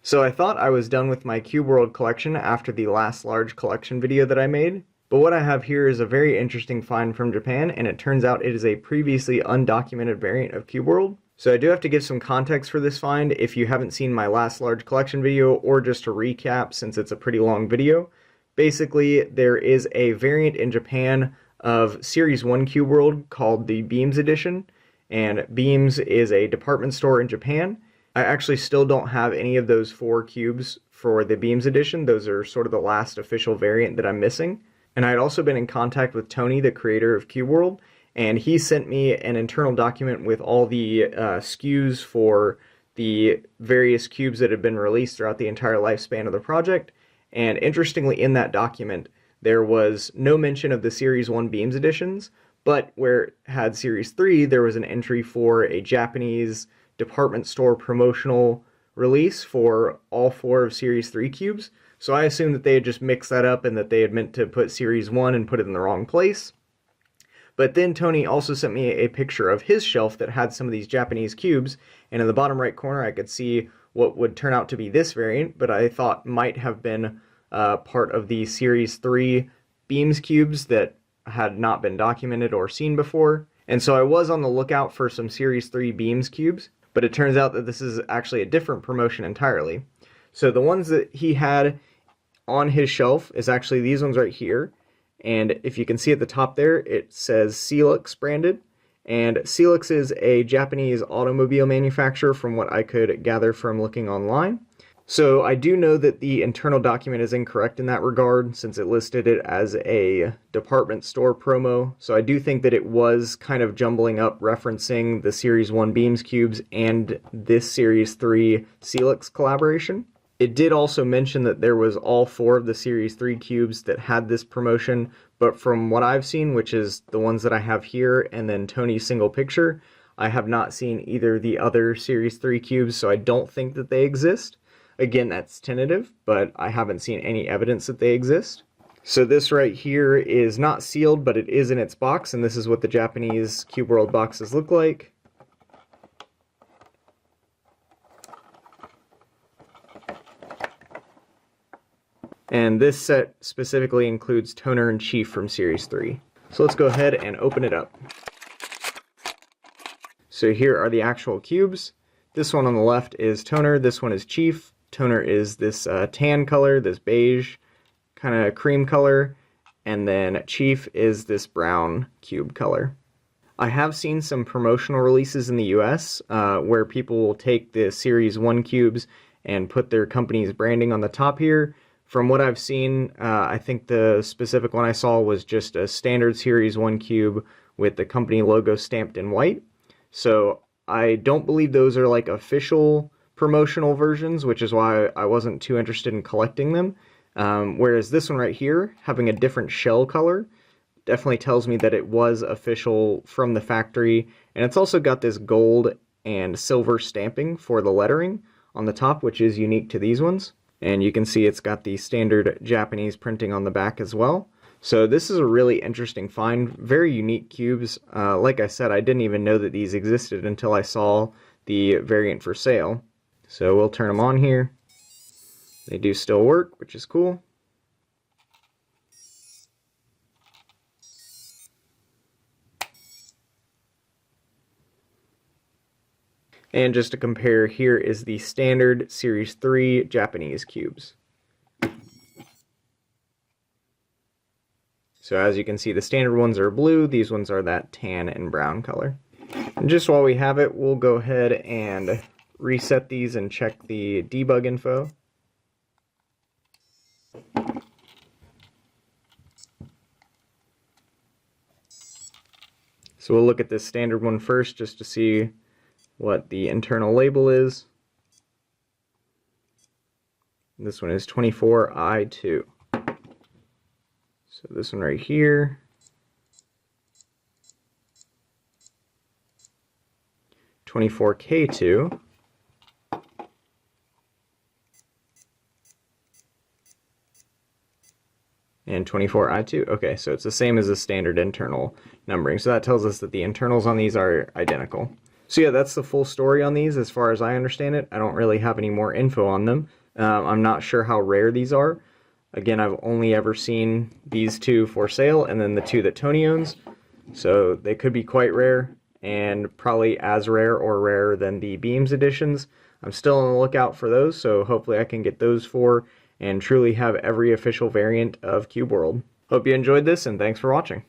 So I thought I was done with my Cube World collection after the last large collection video that I made, but what I have here is a very interesting find from Japan, and it turns out it is a previously undocumented variant of Cube World. So I do have to give some context for this find if you haven't seen my last large collection video, or just to recap since it's a pretty long video. Basically, there is a variant in Japan of Series 1 Cube World called the Beams Edition, and Beams is a department store in Japan. I actually still don't have any of those 4 cubes for the Beams Edition. Those are sort of the last official variant that I'm missing. And I had also been in contact with Tony, the creator of Cube World, and he sent me an internal document with all the SKUs for the various cubes that had been released throughout the entire lifespan of the project. And interestingly, in that document, there was no mention of the Series 1 Beams editions, but where it had Series 3, there was an entry for a Japanese department store promotional release for all 4 of Series 3 cubes. So I assumed that they had just mixed that up and that they had meant to put Series 1 and put it in the wrong place. But then Tony also sent me a picture of his shelf that had some of these Japanese cubes, and in the bottom right corner I could see what would turn out to be this variant, but I thought might have been part of the Series 3 Beams cubes that had not been documented or seen before. And so I was on the lookout for some Series 3 Beams cubes, but it turns out that this is actually a different promotion entirely. So the ones that he had on his shelf is actually these ones right here. And if you can see at the top there, it says Celux branded. And Celux is a Japanese automobile manufacturer from what I could gather from looking online. So I do know that the internal document is incorrect in that regard, since it listed it as a department store promo. So I do think that it was kind of jumbling up referencing the Series 1 Beams cubes and this Series 3 Celux collaboration. It did also mention that there was all 4 of the Series 3 cubes that had this promotion, but from what I've seen, which is the ones that I have here and then Tony's single picture, I have not seen either the other Series 3 cubes, so I don't think that they exist. Again, that's tentative, but I haven't seen any evidence that they exist. So this right here is not sealed, but it is in its box, and this is what the Japanese Cube World boxes look like. And this set specifically includes Toner and Chief from Series 3. So let's go ahead and open it up. So here are the actual cubes. This one on the left is Toner, this one is Chief. Toner is this tan color, this beige kind of cream color, and then Chief is this brown cube color. I have seen some promotional releases in the US where people will take the Series 1 cubes and put their company's branding on the top here. From what I've seen, I think the specific one I saw was just a standard Series 1 cube with the company logo stamped in white. So I don't believe those are like official promotional versions, which is why I wasn't too interested in collecting them. Whereas this one right here, having a different shell color, definitely tells me that it was official from the factory. And it's also got this gold and silver stamping for the lettering on the top, which is unique to these ones. And you can see it's got the standard Japanese printing on the back as well. So this is a really interesting find, very unique cubes. Like I said, I didn't even know that these existed until I saw the variant for sale. So we'll turn them on here. They do still work, which is cool. And just to compare, here is the standard Series 3 Japanese cubes. So as you can see, the standard ones are blue, these ones are that tan and brown color. And just while we have it, we'll go ahead and reset these and check the debug info. So we'll look at this standard one first just to see what the internal label is. This one is 24I2. So this one right here, 24K2, and 24I2. Okay, so it's the same as the standard internal numbering. So that tells us that the internals on these are identical. So yeah, that's the full story on these as far as I understand it. I don't really have any more info on them. I'm not sure how rare these are. Again, I've only ever seen these two for sale and then the two that Tony owns. So they could be quite rare and probably as rare or rarer than the Beams editions. I'm still on the lookout for those, so hopefully I can get those for and truly have every official variant of Cube World. Hope you enjoyed this, and thanks for watching.